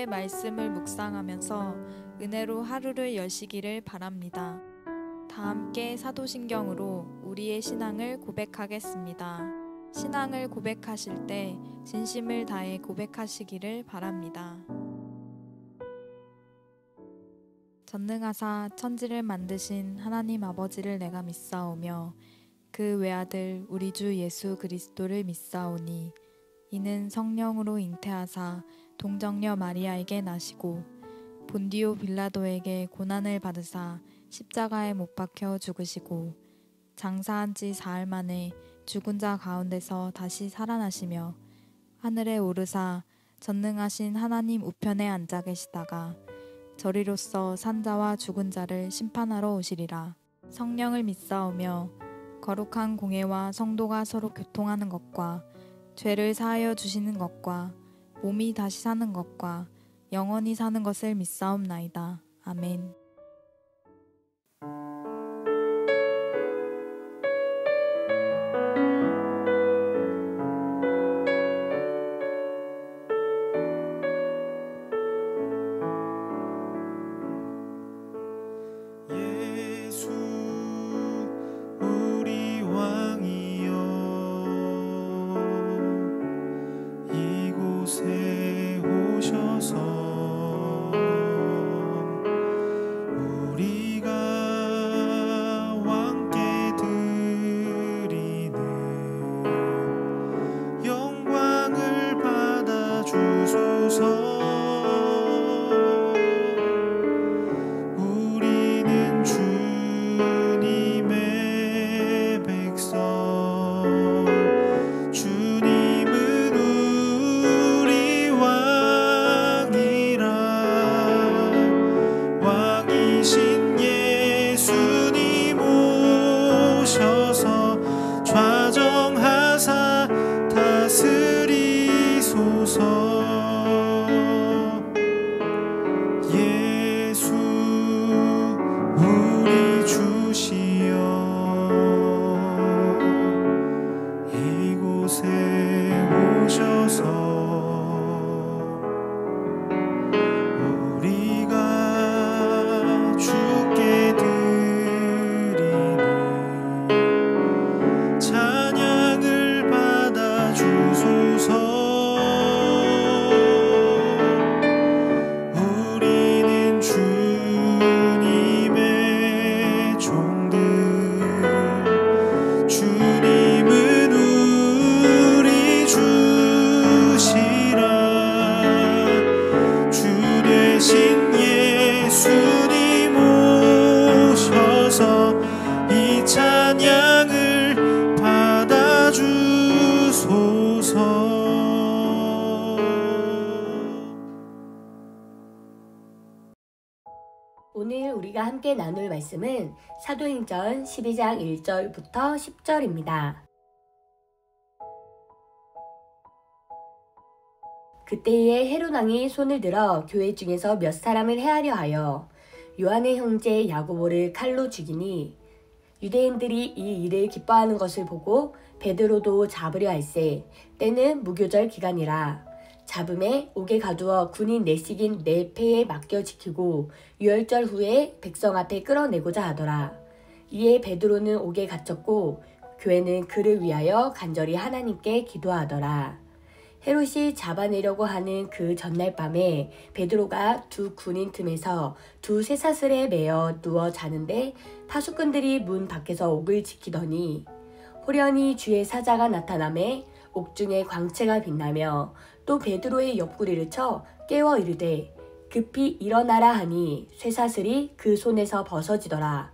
하나님의 말씀을 묵상하면서 은혜로 하루를 여시기를 바랍니다. 다 함께 사도신경으로 우리의 신앙을 고백하겠습니다. 신앙을 고백하실 때 진심을 다해 고백하시기를 바랍니다. 전능하사 천지를 만드신 하나님 아버지를 내가 믿사오며 그 외아들 우리 주 예수 그리스도를 믿사오니 이는 성령으로 잉태하사 동정녀 마리아에게 나시고 본디오 빌라도에게 고난을 받으사 십자가에 못 박혀 죽으시고 장사한 지 사흘 만에 죽은 자 가운데서 다시 살아나시며 하늘에 오르사 전능하신 하나님 우편에 앉아 계시다가 저리로서 산자와 죽은 자를 심판하러 오시리라. 성령을 믿사오며 거룩한 공회와 성도가 서로 교통하는 것과 죄를 사하여 주시는 것과 몸이 다시 사는 것과 영원히 사는 것을 믿사옵나이다. 아멘. 오늘 우리가 함께 나눌 말씀은 사도행전 12장 1절부터 10절입니다. 그때에 헤롯 왕이 손을 들어 교회 중에서 몇 사람을 해하려 하여 요한의 형제 야고보를 칼로 죽이니 유대인들이 이 일을 기뻐하는 것을 보고 베드로도 잡으려 할세 때는 무교절 기간이라. 잡음에 옥에 가두어 군인 내식인 네 패에 맡겨 지키고 유월절 후에 백성 앞에 끌어내고자 하더라. 이에 베드로는 옥에 갇혔고 교회는 그를 위하여 간절히 하나님께 기도하더라. 헤롯이 잡아내려고 하는 그 전날 밤에 베드로가 두 군인 틈에서 두 쇠사슬에 매어 누워 자는데 파수꾼들이 문 밖에서 옥을 지키더니 호련히 주의 사자가 나타나매 옥중에 광채가 빛나며 또 베드로의 옆구리를 쳐 깨워 이르되 급히 일어나라 하니 쇠사슬이 그 손에서 벗어지더라.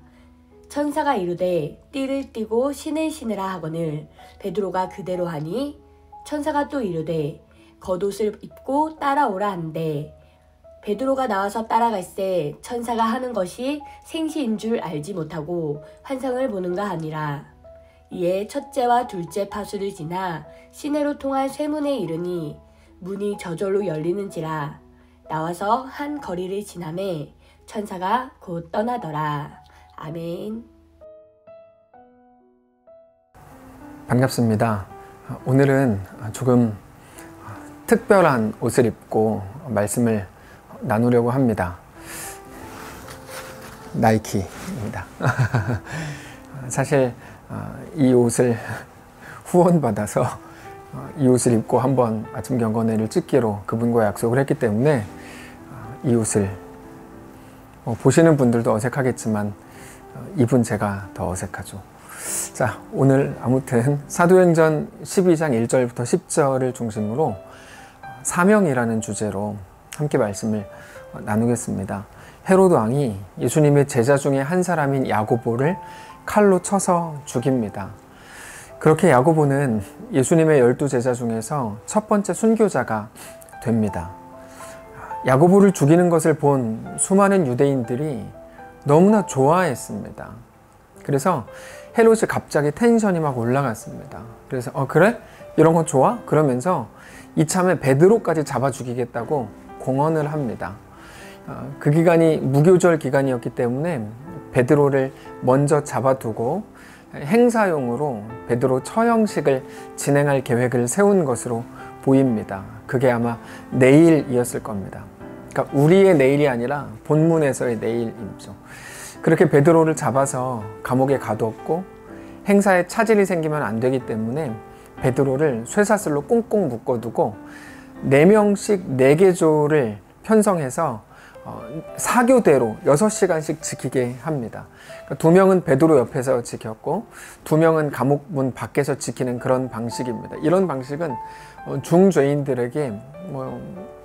천사가 이르되 띠를 띠고 신을 신으라 하거늘 베드로가 그대로 하니 천사가 또 이르되 겉옷을 입고 따라오라 한대 베드로가 나와서 따라갈새 천사가 하는 것이 생시인 줄 알지 못하고 환상을 보는가 하니라. 이에 첫째와 둘째 파수를 지나 시내로 통한 쇠문에 이르니 문이 저절로 열리는지라. 나와서 한 거리를 지나매 천사가 곧 떠나더라. 아멘. 반갑습니다. 오늘은 조금 특별한 옷을 입고 말씀을 나누려고 합니다. 나이키입니다. 사실 이 옷을 후원받아서 이 옷을 입고 한번 아침 경건회를 찍기로 그분과 약속을 했기 때문에 이 옷을 보시는 분들도 어색하겠지만 입은 제가 더 어색하죠. 자, 오늘 아무튼 사도행전 12장 1절부터 10절을 중심으로 사명이라는 주제로 함께 말씀을 나누겠습니다. 헤로드 왕이 예수님의 제자 중에 한 사람인 야고보를 칼로 쳐서 죽입니다. 그렇게 야고보는 예수님의 12제자 중에서 첫 번째 순교자가 됩니다. 야고보를 죽이는 것을 본 수많은 유대인들이 너무나 좋아했습니다. 그래서 헤롯이 갑자기 텐션이 막 올라갔습니다. 그래서 그래? 이런 거 좋아? 그러면서 이참에 베드로까지 잡아 죽이겠다고 공언을 합니다. 그 기간이 무교절 기간이었기 때문에 베드로를 먼저 잡아두고 행사용으로 베드로 처형식을 진행할 계획을 세운 것으로 보입니다. 그게 아마 내일이었을 겁니다. 그러니까 우리의 내일이 아니라 본문에서의 내일이죠. 그렇게 베드로를 잡아서 감옥에 가두었고 행사에 차질이 생기면 안 되기 때문에 베드로를 쇠사슬로 꽁꽁 묶어두고 4명씩 4개조를 편성해서 사교대로 6시간씩 지키게 합니다. 그러니까 2명은 베드로 옆에서 지켰고 2명은 감옥 문 밖에서 지키는 그런 방식입니다. 이런 방식은 중죄인들에게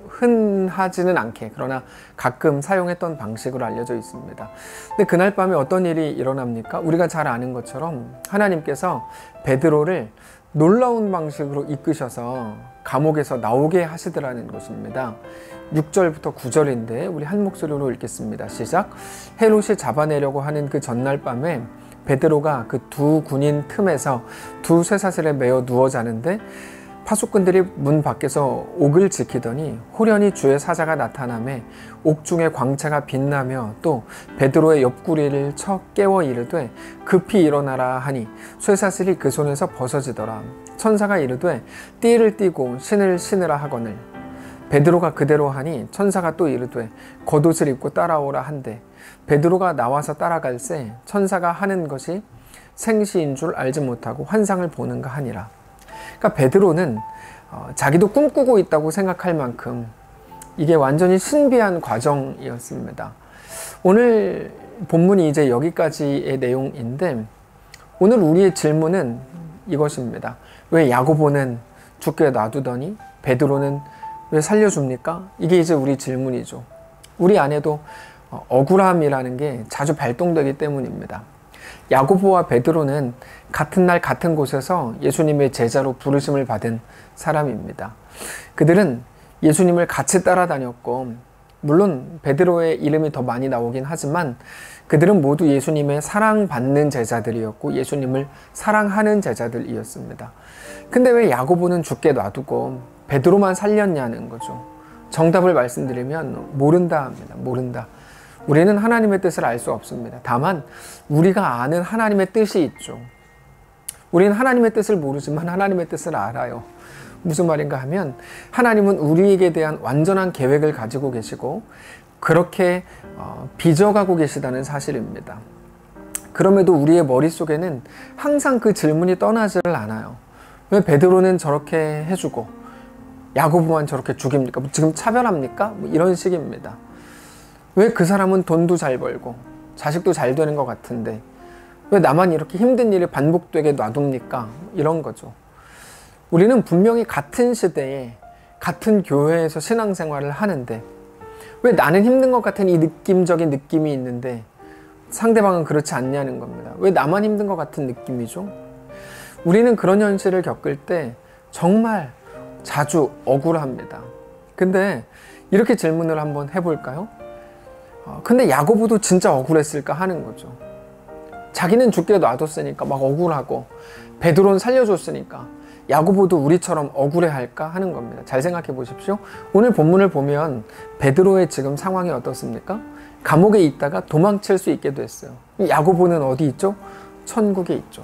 흔하지는 않게 그러나 가끔 사용했던 방식으로 알려져 있습니다. 근데 그날 밤에 어떤 일이 일어납니까? 우리가 잘 아는 것처럼 하나님께서 베드로를 놀라운 방식으로 이끄셔서 감옥에서 나오게 하시더라는 것입니다. 6절부터 9절인데 우리 한 목소리로 읽겠습니다. 시작. 헤롯이 잡아내려고 하는 그 전날 밤에 베드로가 그 2 군인 틈에서 2 쇠사슬에 매어 누워 자는데 파수꾼들이 문 밖에서 옥을 지키더니 호련히 주의 사자가 나타나매 옥중에 광채가 빛나며 또 베드로의 옆구리를 쳐 깨워 이르되 급히 일어나라 하니 쇠사슬이 그 손에서 벗어지더라. 천사가 이르되 띠를 띠고 신을 신으라 하거늘 베드로가 그대로 하니 천사가 또 이르되 겉옷을 입고 따라오라 한대 베드로가 나와서 따라갈새 천사가 하는 것이 생시인 줄 알지 못하고 환상을 보는가 하니라. 그러니까 베드로는 자기도 꿈꾸고 있다고 생각할 만큼 이게 완전히 신비한 과정이었습니다. 오늘 본문이 이제 여기까지의 내용인데 오늘 우리의 질문은 이것입니다. 왜 야고보는 죽게 놔두더니 베드로는 왜 살려줍니까? 이게 이제 우리 질문이죠. 우리 안에도 억울함이라는 게 자주 발동되기 때문입니다. 야고보와 베드로는 같은 날 같은 곳에서 예수님의 제자로 부르심을 받은 사람입니다. 그들은 예수님을 같이 따라다녔고 물론 베드로의 이름이 더 많이 나오긴 하지만 그들은 모두 예수님의 사랑받는 제자들이었고 예수님을 사랑하는 제자들이었습니다. 근데 왜 야고보는 죽게 놔두고 베드로만 살렸냐는 거죠. 정답을 말씀드리면 모른다 합니다. 모른다. 우리는 하나님의 뜻을 알 수 없습니다. 다만 우리가 아는 하나님의 뜻이 있죠. 우리는 하나님의 뜻을 모르지만 하나님의 뜻을 알아요. 무슨 말인가 하면 하나님은 우리에게 대한 완전한 계획을 가지고 계시고 그렇게 빚어가고 계시다는 사실입니다. 그럼에도 우리의 머릿속에는 항상 그 질문이 떠나지를 않아요. 왜 베드로는 저렇게 해주고 야고보만 저렇게 죽입니까? 지금 차별합니까? 이런 식입니다. 왜 그 사람은 돈도 잘 벌고 자식도 잘 되는 것 같은데 왜 나만 이렇게 힘든 일이 반복되게 놔둡니까? 이런 거죠. 우리는 분명히 같은 시대에 같은 교회에서 신앙생활을 하는데 왜 나는 힘든 것 같은 이 느낌적인 느낌이 있는데 상대방은 그렇지 않냐는 겁니다. 왜 나만 힘든 것 같은 느낌이죠? 우리는 그런 현실을 겪을 때 정말 자주 억울합니다. 근데 이렇게 질문을 한번 해볼까요? 근데 야고보도 진짜 억울했을까 하는 거죠. 자기는 죽게 놔뒀으니까 막 억울하고 베드로는 살려줬으니까 야고보도 우리처럼 억울해할까 하는 겁니다. 잘 생각해 보십시오. 오늘 본문을 보면 베드로의 지금 상황이 어떻습니까? 감옥에 있다가 도망칠 수 있게 됐어요. 야고보는 어디 있죠? 천국에 있죠.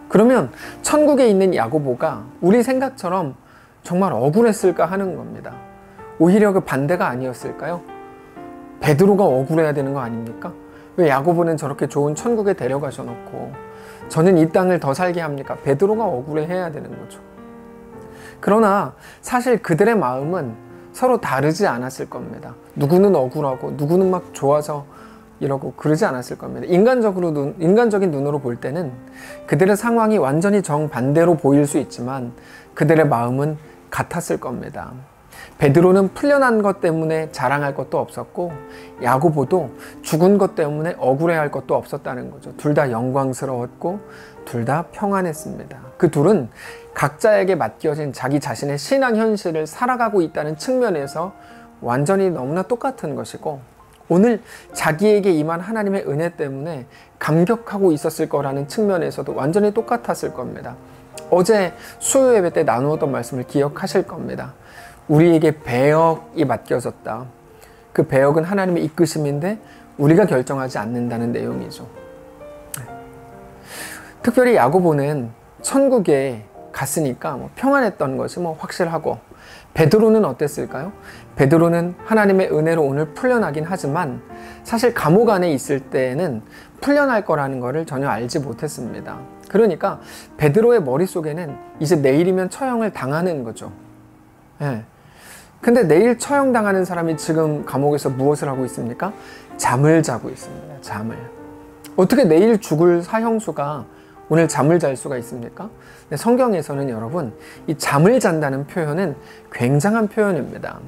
그러면 천국에 있는 야고보가 우리 생각처럼 정말 억울했을까 하는 겁니다. 오히려 그 반대가 아니었을까요? 베드로가 억울해야 되는 거 아닙니까? 왜 야고보는 저렇게 좋은 천국에 데려가셔 놓고 저는 이 땅을 더 살게 합니까? 베드로가 억울해해야 되는 거죠. 그러나 사실 그들의 마음은 서로 다르지 않았을 겁니다. 누구는 억울하고 누구는 막 좋아서 이러고 그러지 않았을 겁니다. 인간적인 눈으로 볼 때는 그들의 상황이 완전히 정반대로 보일 수 있지만 그들의 마음은 같았을 겁니다. 베드로는 풀려난 것 때문에 자랑할 것도 없었고 야고보도 죽은 것 때문에 억울해할 것도 없었다는 거죠. 둘 다 영광스러웠고 둘 다 평안했습니다. 그 둘은 각자에게 맡겨진 자기 자신의 신앙 현실을 살아가고 있다는 측면에서 완전히 너무나 똑같은 것이고 오늘 자기에게 임한 하나님의 은혜 때문에 감격하고 있었을 거라는 측면에서도 완전히 똑같았을 겁니다. 어제 수요 예배 때 나누었던 말씀을 기억하실 겁니다. 우리에게 배역이 맡겨졌다. 그 배역은 하나님의 이끄심인데 우리가 결정하지 않는다는 내용이죠. 특별히 야고보는 천국에 갔으니까 평안했던 것이 확실하고 베드로는 어땠을까요? 베드로는 하나님의 은혜로 오늘 풀려나긴 하지만 사실 감옥 안에 있을 때는 풀려날 거라는 것을 전혀 알지 못했습니다. 그러니까 베드로의 머릿속에는 이제 내일이면 처형을 당하는 거죠. 근데 내일 처형당하는 사람이 지금 감옥에서 무엇을 하고 있습니까? 잠을 자고 있습니다. 잠을. 어떻게 내일 죽을 사형수가 오늘 잠을 잘 수가 있습니까? 성경에서는 여러분 이 잠을 잔다는 표현은 굉장한 표현입니다.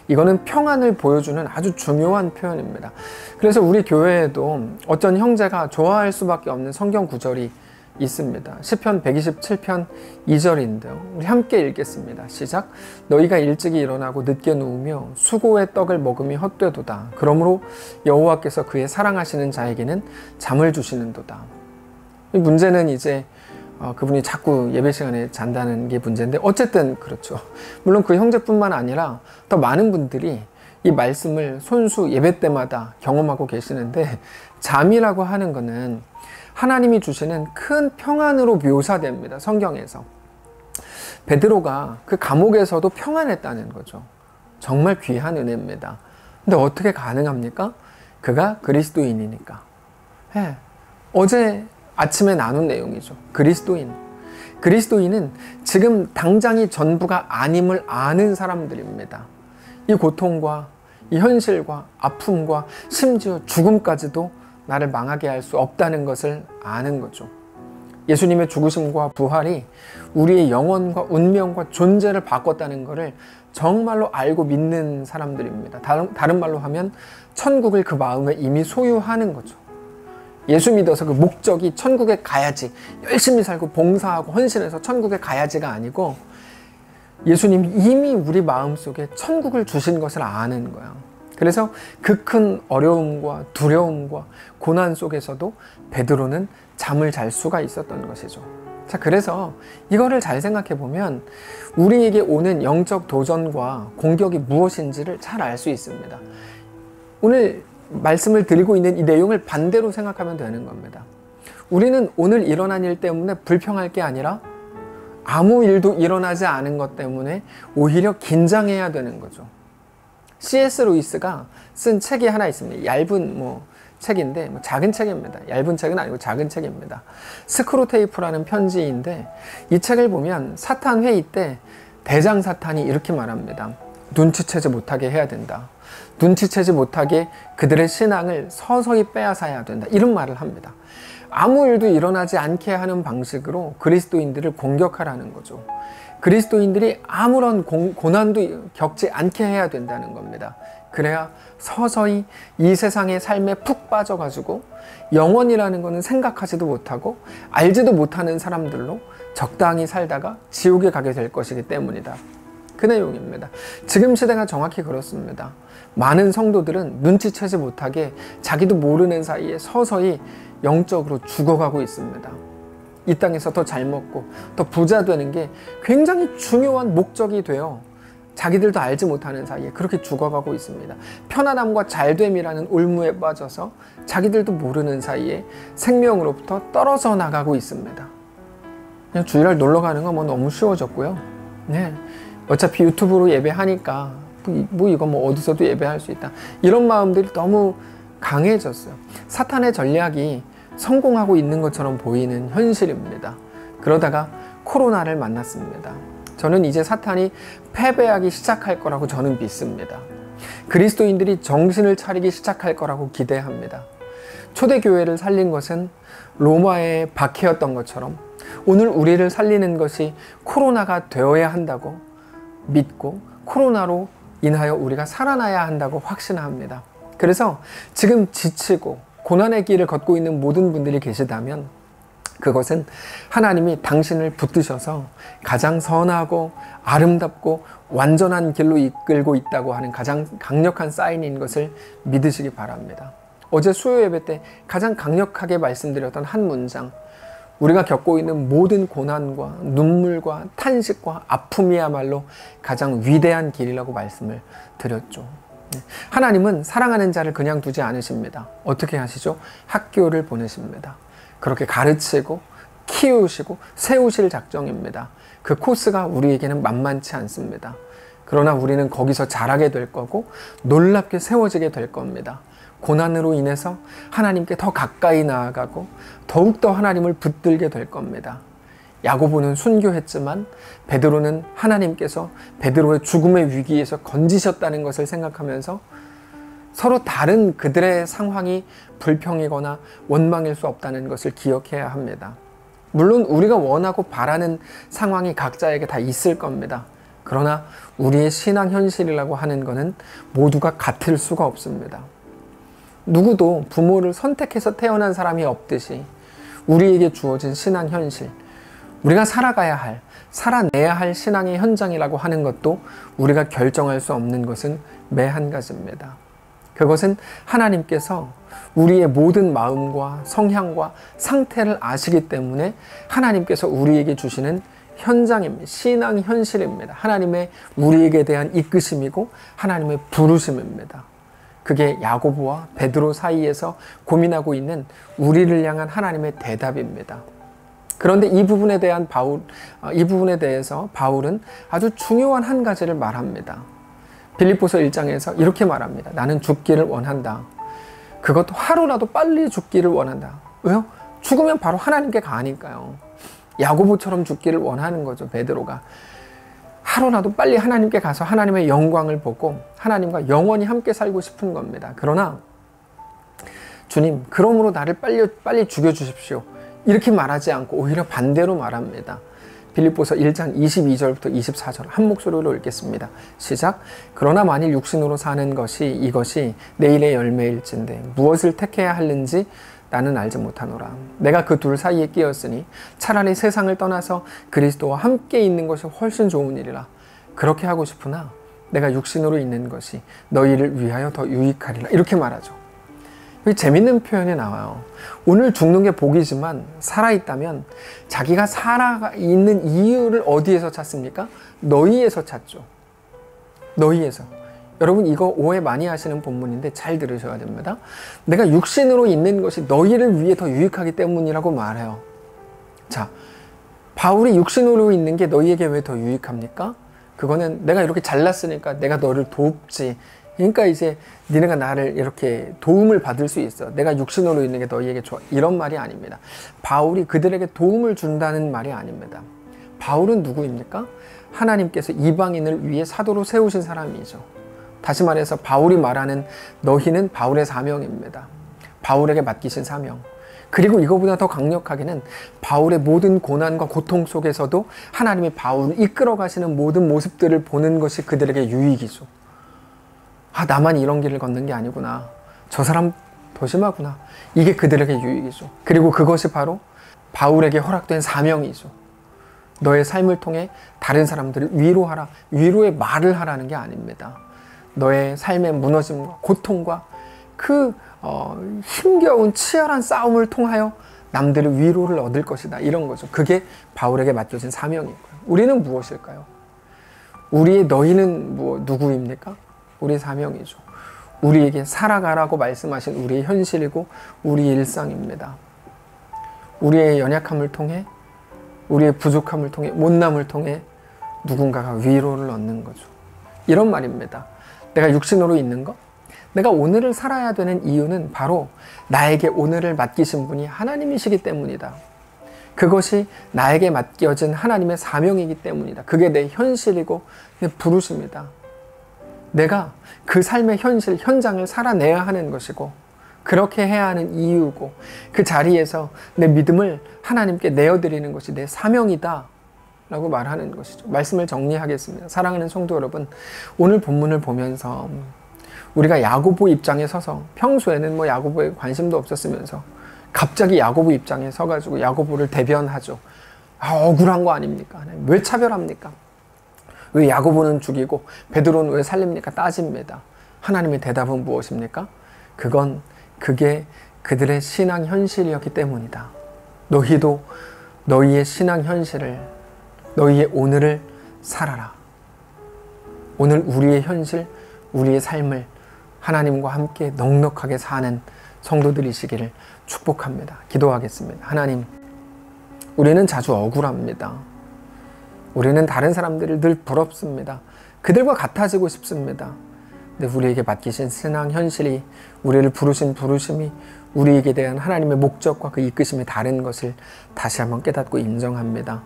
이거는 평안을 보여주는 아주 중요한 표현입니다. 그래서 우리 교회에도 어떤 형제가 좋아할 수밖에 없는 성경 구절이 있습니다. 시편 127편 2절인데요. 우리 함께 읽겠습니다. 시작. 너희가 일찍이 일어나고 늦게 누우며 수고의 떡을 먹음이 헛되도다. 그러므로 여호와께서 그의 사랑하시는 자에게는 잠을 주시는도다. 이 문제는 이제 그분이 자꾸 예배 시간에 잔다는 게 문제인데 어쨌든 그렇죠. 물론 그 형제뿐만 아니라 더 많은 분들이 이 말씀을 손수 예배 때마다 경험하고 계시는데 잠이라고 하는 거는 하나님이 주시는 큰 평안으로 묘사됩니다. 성경에서. 베드로가 그 감옥에서도 평안했다는 거죠. 정말 귀한 은혜입니다. 근데 어떻게 가능합니까? 그가 그리스도인이니까. 어제 아침에 나눈 내용이죠. 그리스도인은 지금 당장이 전부가 아님을 아는 사람들입니다. 이 고통과 이 현실과 아픔과 심지어 죽음까지도 나를 망하게 할 수 없다는 것을 아는 거죠. 예수님의 죽으심과 부활이 우리의 영혼과 운명과 존재를 바꿨다는 것을 정말로 알고 믿는 사람들입니다. 다른 말로 하면 천국을 그 마음에 이미 소유하는 거죠. 예수 믿어서 그 목적이 천국에 가야지, 열심히 살고 봉사하고 헌신해서 천국에 가야지가 아니고 예수님이 이미 우리 마음속에 천국을 주신 것을 아는 거야. 그래서 그 큰 어려움과 두려움과 고난 속에서도 베드로는 잠을 잘 수가 있었던 것이죠. 자, 그래서 이거를 잘 생각해 보면 우리에게 오는 영적 도전과 공격이 무엇인지를 잘 알 수 있습니다. 오늘 말씀을 드리고 있는 이 내용을 반대로 생각하면 되는 겁니다. 우리는 오늘 일어난 일 때문에 불평할 게 아니라 아무 일도 일어나지 않은 것 때문에 오히려 긴장해야 되는 거죠. C.S. 루이스가 쓴 책이 하나 있습니다. 얇은 책인데 작은 책입니다. 얇은 책은 아니고 작은 책입니다. 스크루테이프라는 편지인데 이 책을 보면 사탄 회의 때 대장 사탄이 이렇게 말합니다. 눈치채지 못하게 해야 된다. 눈치채지 못하게 그들의 신앙을 서서히 빼앗아야 된다. 이런 말을 합니다. 아무 일도 일어나지 않게 하는 방식으로 그리스도인들을 공격하라는 거죠. 그리스도인들이 아무런 고난도 겪지 않게 해야 된다는 겁니다. 그래야 서서히 이 세상의 삶에 푹 빠져가지고 영원이라는 것은 생각하지도 못하고 알지도 못하는 사람들로 적당히 살다가 지옥에 가게 될 것이기 때문이다. 그 내용입니다. 지금 시대가 정확히 그렇습니다. 많은 성도들은 눈치채지 못하게 자기도 모르는 사이에 서서히 영적으로 죽어가고 있습니다. 이 땅에서 더 잘 먹고 더 부자 되는 게 굉장히 중요한 목적이 되어 자기들도 알지 못하는 사이에 그렇게 죽어가고 있습니다. 편안함과 잘됨이라는 올무에 빠져서 자기들도 모르는 사이에 생명으로부터 떨어져 나가고 있습니다. 그냥 주일날 놀러 가는 건 너무 쉬워졌고요. 어차피 유튜브로 예배하니까 이거 어디서도 예배할 수 있다. 이런 마음들이 너무 강해졌어요. 사탄의 전략이 성공하고 있는 것처럼 보이는 현실입니다. 그러다가 코로나를 만났습니다. 저는 이제 사탄이 패배하기 시작할 거라고 저는 믿습니다. 그리스도인들이 정신을 차리기 시작할 거라고 기대합니다. 초대교회를 살린 것은 로마의 박해였던 것처럼 오늘 우리를 살리는 것이 코로나가 되어야 한다고 믿고 코로나로 인하여 우리가 살아나야 한다고 확신합니다. 그래서 지금 지치고 고난의 길을 걷고 있는 모든 분들이 계시다면 그것은 하나님이 당신을 붙드셔서 가장 선하고 아름답고 완전한 길로 이끌고 있다고 하는 가장 강력한 사인인 것을 믿으시기 바랍니다. 어제 수요 예배 때 가장 강력하게 말씀드렸던 한 문장, 우리가 겪고 있는 모든 고난과 눈물과 탄식과 아픔이야말로 가장 위대한 길이라고 말씀을 드렸죠. 하나님은 사랑하는 자를 그냥 두지 않으십니다. 어떻게 하시죠? 학교를 보내십니다. 그렇게 가르치고 키우시고 세우실 작정입니다. 그 코스가 우리에게는 만만치 않습니다. 그러나 우리는 거기서 자라게 될 거고 놀랍게 세워지게 될 겁니다. 고난으로 인해서 하나님께 더 가까이 나아가고 더욱더 하나님을 붙들게 될 겁니다. 야고보는 순교했지만 베드로는 하나님께서 베드로의 죽음의 위기에서 건지셨다는 것을 생각하면서 서로 다른 그들의 상황이 불평이거나 원망일 수 없다는 것을 기억해야 합니다. 물론 우리가 원하고 바라는 상황이 각자에게 다 있을 겁니다. 그러나 우리의 신앙 현실이라고 하는 것은 모두가 같을 수가 없습니다. 누구도 부모를 선택해서 태어난 사람이 없듯이 우리에게 주어진 신앙 현실, 우리가 살아가야 할, 살아내야 할 신앙의 현장이라고 하는 것도 우리가 결정할 수 없는 것은 매 한 가지입니다. 그것은 하나님께서 우리의 모든 마음과 성향과 상태를 아시기 때문에 하나님께서 우리에게 주시는 현장입니다. 신앙 현실입니다. 하나님의 우리에게 대한 이끄심이고 하나님의 부르심입니다. 그게 야고보와 베드로 사이에서 고민하고 있는 우리를 향한 하나님의 대답입니다. 그런데 이 부분에 대해서 바울은 아주 중요한 한 가지를 말합니다. 빌립보서 1장에서 이렇게 말합니다. 나는 죽기를 원한다. 그것도 하루라도 빨리 죽기를 원한다. 왜요? 죽으면 바로 하나님께 가니까요. 야고보처럼 죽기를 원하는 거죠, 베드로가. 하루라도 빨리 하나님께 가서 하나님의 영광을 보고 하나님과 영원히 함께 살고 싶은 겁니다. 그러나 주님, 그러므로 나를 빨리 죽여주십시오. 이렇게 말하지 않고 오히려 반대로 말합니다. 빌립보서 1장 22절부터 24절 한 목소리로 읽겠습니다. 시작. 그러나 만일 육신으로 사는 것이 이것이 내일의 열매일진데 무엇을 택해야 하는지 나는 알지 못하노라. 내가 그 둘 사이에 끼었으니 차라리 세상을 떠나서 그리스도와 함께 있는 것이 훨씬 좋은 일이라. 그렇게 하고 싶으나 내가 육신으로 있는 것이 너희를 위하여 더 유익하리라. 이렇게 말하죠. 여기 재밌는 표현이 나와요. 오늘 죽는 게 복이지만 살아있다면 자기가 살아있는 이유를 어디에서 찾습니까? 너희에서 찾죠. 너희에서. 여러분, 이거 오해 많이 하시는 본문인데 잘 들으셔야 됩니다. 내가 육신으로 있는 것이 너희를 위해 더 유익하기 때문이라고 말해요. 자, 바울이 육신으로 있는 게 너희에게 왜 더 유익합니까? 그거는 내가 이렇게 잘났으니까 내가 너를 돕지. 그러니까 이제 니네가 나를 이렇게 도움을 받을 수 있어. 내가 육신으로 있는 게 너희에게 좋아. 이런 말이 아닙니다. 바울이 그들에게 도움을 준다는 말이 아닙니다. 바울은 누구입니까? 하나님께서 이방인을 위해 사도로 세우신 사람이죠. 다시 말해서 바울이 말하는 너희는 바울의 사명입니다. 바울에게 맡기신 사명. 그리고 이거보다 더 강력하게는 바울의 모든 고난과 고통 속에서도 하나님이 바울을 이끌어 가시는 모든 모습들을 보는 것이 그들에게 유익이죠. 아, 나만 이런 길을 걷는 게 아니구나. 저 사람 더 심하구나. 이게 그들에게 유익이죠. 그리고 그것이 바로 바울에게 허락된 사명이죠. 너의 삶을 통해 다른 사람들을 위로하라. 위로의 말을 하라는 게 아닙니다. 너의 삶의 무너짐과 고통과 그 힘겨운 치열한 싸움을 통하여 남들의 위로를 얻을 것이다. 이런 거죠. 그게 바울에게 맡겨진 사명이고요. 우리는 무엇일까요? 우리의 너희는 누구입니까? 우리 사명이죠. 우리에게 살아가라고 말씀하신 우리의 현실이고 우리의 일상입니다. 우리의 연약함을 통해, 우리의 부족함을 통해, 못남을 통해 누군가가 위로를 얻는 거죠. 이런 말입니다. 내가 육신으로 있는 것, 내가 오늘을 살아야 되는 이유는 바로 나에게 오늘을 맡기신 분이 하나님이시기 때문이다. 그것이 나에게 맡겨진 하나님의 사명이기 때문이다. 그게 내 현실이고 내 부르심이다. 내가 그 삶의 현실, 현장을 살아내야 하는 것이고 그렇게 해야 하는 이유고 그 자리에서 내 믿음을 하나님께 내어드리는 것이 내 사명이다 라고 말하는 것이죠. 말씀을 정리하겠습니다. 사랑하는 성도 여러분, 오늘 본문을 보면서 우리가 야고보 입장에 서서 평소에는 뭐 야고보에 관심도 없었으면서 갑자기 야고보 입장에 서가지고 야고보를 대변하죠. 억울한 거 아닙니까? 왜 차별합니까? 왜 야고보는 죽이고 베드로는 왜 살립니까? 따집니다. 하나님의 대답은 무엇입니까? 그게 그들의 신앙 현실이었기 때문이다. 너희도 너희의 신앙 현실을, 너희의 오늘을 살아라. 오늘 우리의 현실, 우리의 삶을 하나님과 함께 넉넉하게 사는 성도들이시기를 축복합니다. 기도하겠습니다. 하나님, 우리는 자주 억울합니다. 우리는 다른 사람들을 늘 부럽습니다. 그들과 같아지고 싶습니다. 근데 우리에게 맡기신 신앙 현실이, 우리를 부르신 부르심이 우리에게 대한 하나님의 목적과 그 이끄심이 다른 것을 다시 한번 깨닫고 인정합니다.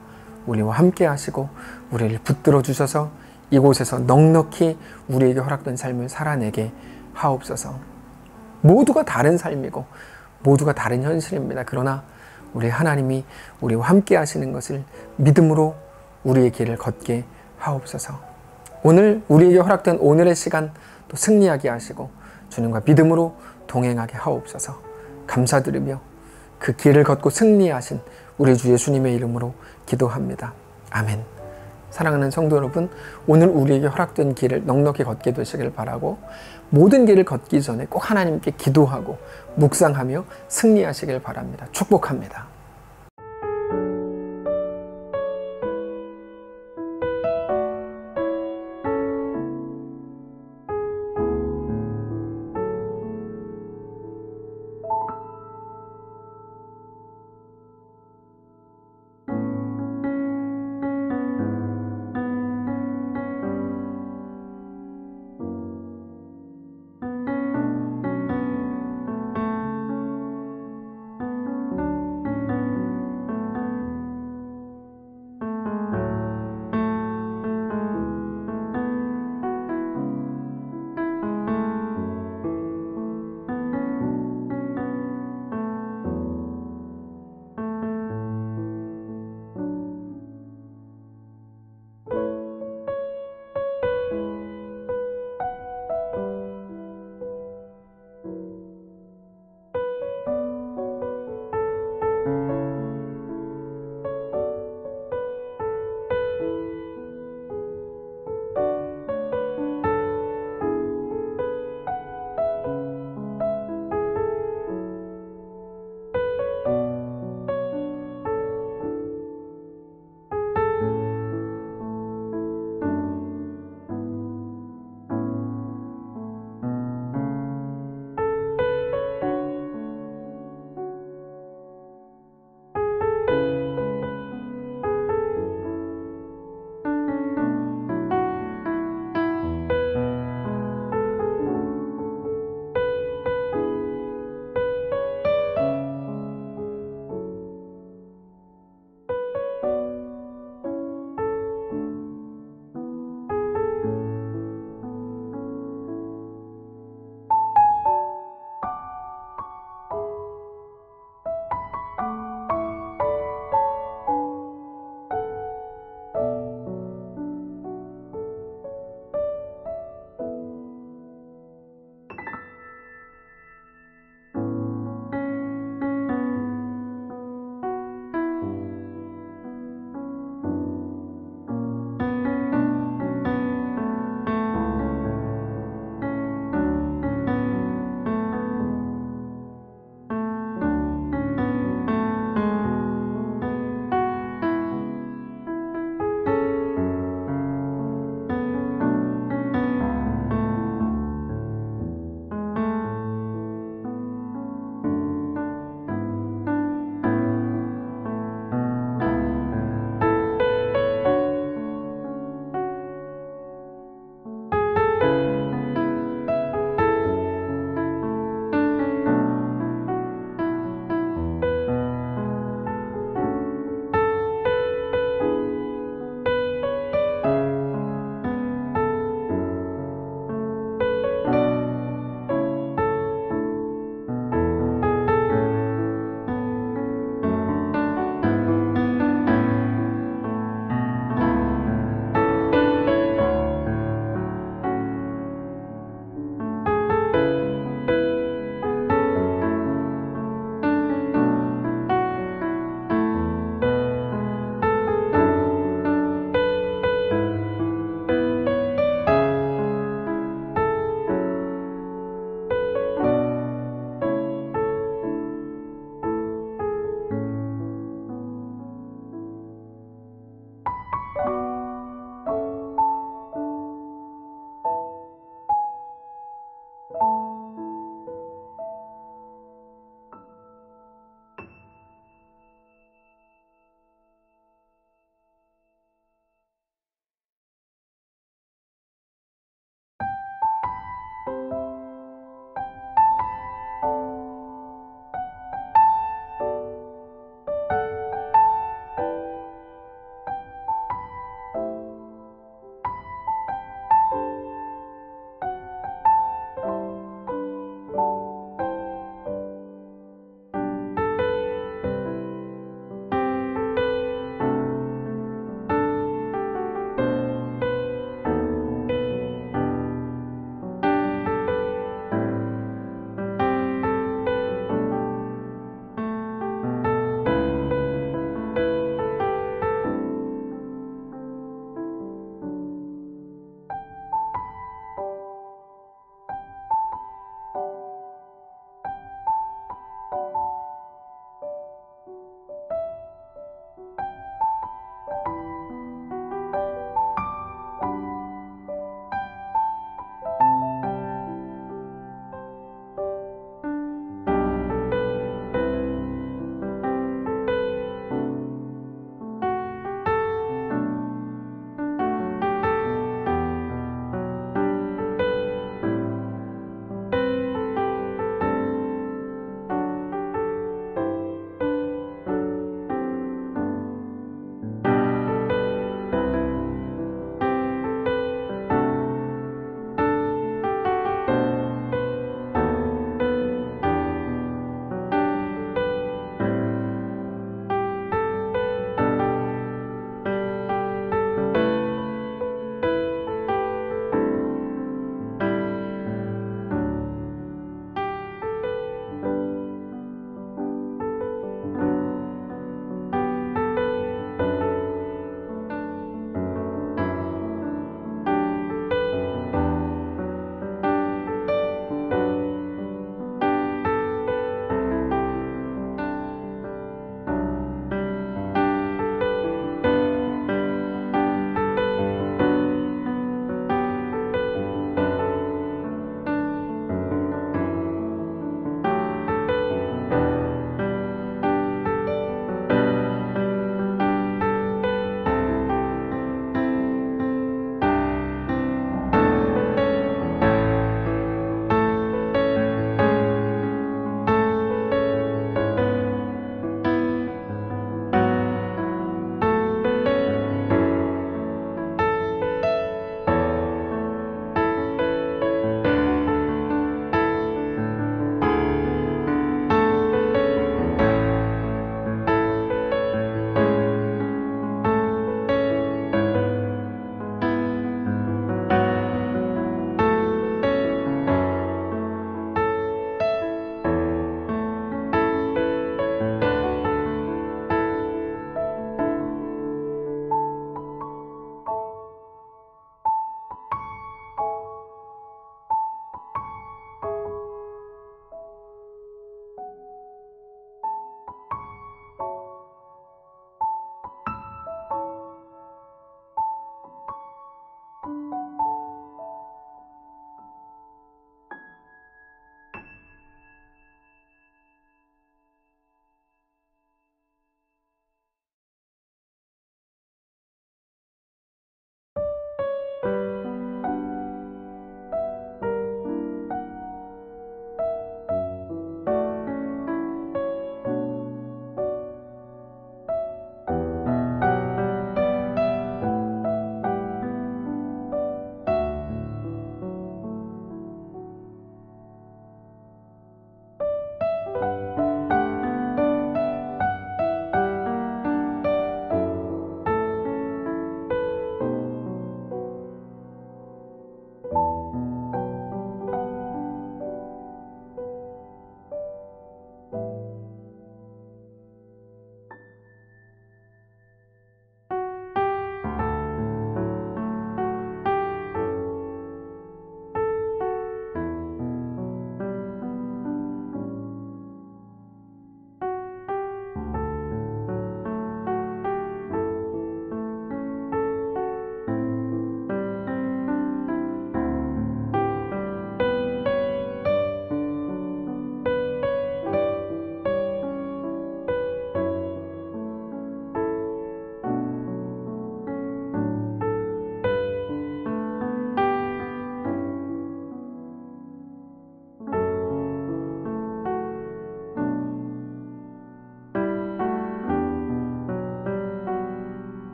우리와 함께 하시고 우리를 붙들어 주셔서 이곳에서 넉넉히 우리에게 허락된 삶을 살아내게 하옵소서. 모두가 다른 삶이고 모두가 다른 현실입니다. 그러나 우리 하나님이 우리와 함께 하시는 것을 믿음으로 우리의 길을 걷게 하옵소서. 오늘 우리에게 허락된 오늘의 시간 또 승리하게 하시고 주님과 믿음으로 동행하게 하옵소서. 감사드리며 그 길을 걷고 승리하신 우리 주 예수님의 이름으로 기도합니다. 아멘. 사랑하는 성도 여러분, 오늘 우리에게 허락된 길을 넉넉히 걷게 되시길 바라고 모든 길을 걷기 전에 꼭 하나님께 기도하고 묵상하며 승리하시길 바랍니다. 축복합니다.